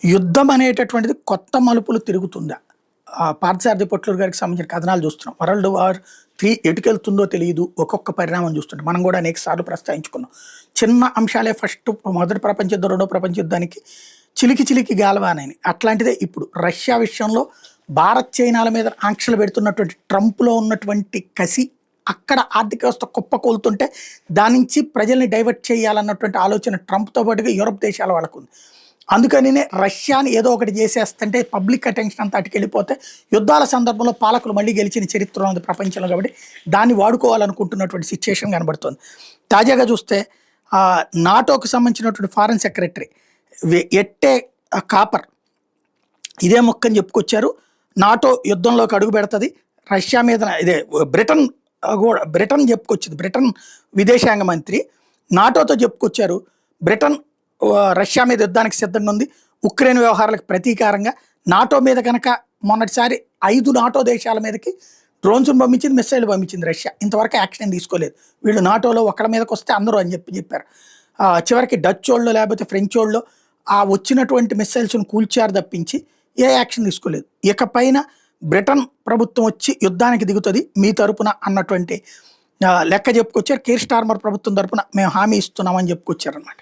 యుద్ధం అనేటటువంటిది కొత్త మలుపులు తిరుగుతుందా? పార్థసారథి పొట్లూరు గారికి సంబంధించిన కథనాలు చూస్తున్నాం. వరల్డ్ వార్ 3 ఎటుకెళ్తుందో తెలియదు. ఒక్కొక్క పరిణామం చూస్తుంటే మనం కూడా అనేక సార్లు ప్రస్తావించుకున్నాం. చిన్న అంశాలే మొదటి ప్రపంచ యుద్ధం, రెండో ప్రపంచ యుద్ధానికి చిలికి చిలికి గాలవానని. అట్లాంటిదే ఇప్పుడు రష్యా విషయంలో భారత్ చైనాల మీద ఆంక్షలు పెడుతున్నటువంటి ట్రంప్లో ఉన్నటువంటి కసి, అక్కడ ఆర్థిక వ్యవస్థ కుప్పకూలుతుంటే దాని నుంచి ప్రజల్ని డైవర్ట్ చేయాలన్నటువంటి ఆలోచన ట్రంప్తో పాటుగా యూరప్ దేశాల వాళ్ళకు ఉంది. అందుకనినే రష్యాని ఏదో ఒకటి చేసేస్తుంటే పబ్లిక్ అటెన్షన్ అంతా అటుకెళ్ళిపోతే యుద్ధాల సందర్భంలో పాలకులు మళ్ళీ గెలిచిన చరిత్ర ఉంది ప్రపంచంలో, కాబట్టి దాన్ని వాడుకోవాలనుకుంటున్నటువంటి సిచ్యుయేషన్ కనబడుతుంది. తాజాగా చూస్తే నాటోకు సంబంధించినటువంటి ఫారెన్ సెక్రటరీ ఎట్టే కాపర్ ఇదే మొక్కని చెప్పుకొచ్చారు. నాటో యుద్ధంలోకి అడుగు పెడుతుంది రష్యా మీద. ఇదే బ్రిటన్ చెప్పుకొచ్చింది. బ్రిటన్ విదేశాంగ మంత్రి నాటోతో చెప్పుకొచ్చారు. బ్రిటన్ రష్యా మీద యుద్ధానికి సిద్ధంగా ఉంది. ఉక్రెయిన్ వ్యవహారాలకు ప్రతీకారంగా నాటో మీద కనుక మొన్నటిసారి 5 నాటో దేశాల మీదకి డ్రోన్స్ను పంపించింది, మిస్సైల్ పంపించింది రష్యా. ఇంతవరకు యాక్షన్ తీసుకోలేదు. వీళ్ళు నాటోలో ఒకళ్ళ మీదకి వస్తే అందరూ అని చెప్పారు. చివరికి డచ్ వాళ్ళు లేకపోతే ఫ్రెంచ్ వాళ్ళు ఆ వచ్చినటువంటి మిస్సైల్స్ను కూల్చారు తప్పించి ఏ యాక్షన్ తీసుకోలేదు. ఇకపైన బ్రిటన్ ప్రభుత్వం వచ్చి యుద్ధానికి దిగుతుంది మీ తరపున అన్నటువంటి లెక్క చెప్పుకొచ్చారు. కీర్ స్టార్మర్ ప్రభుత్వం తరపున మేము హామీ ఇస్తున్నామని చెప్పుకొచ్చారనమాట.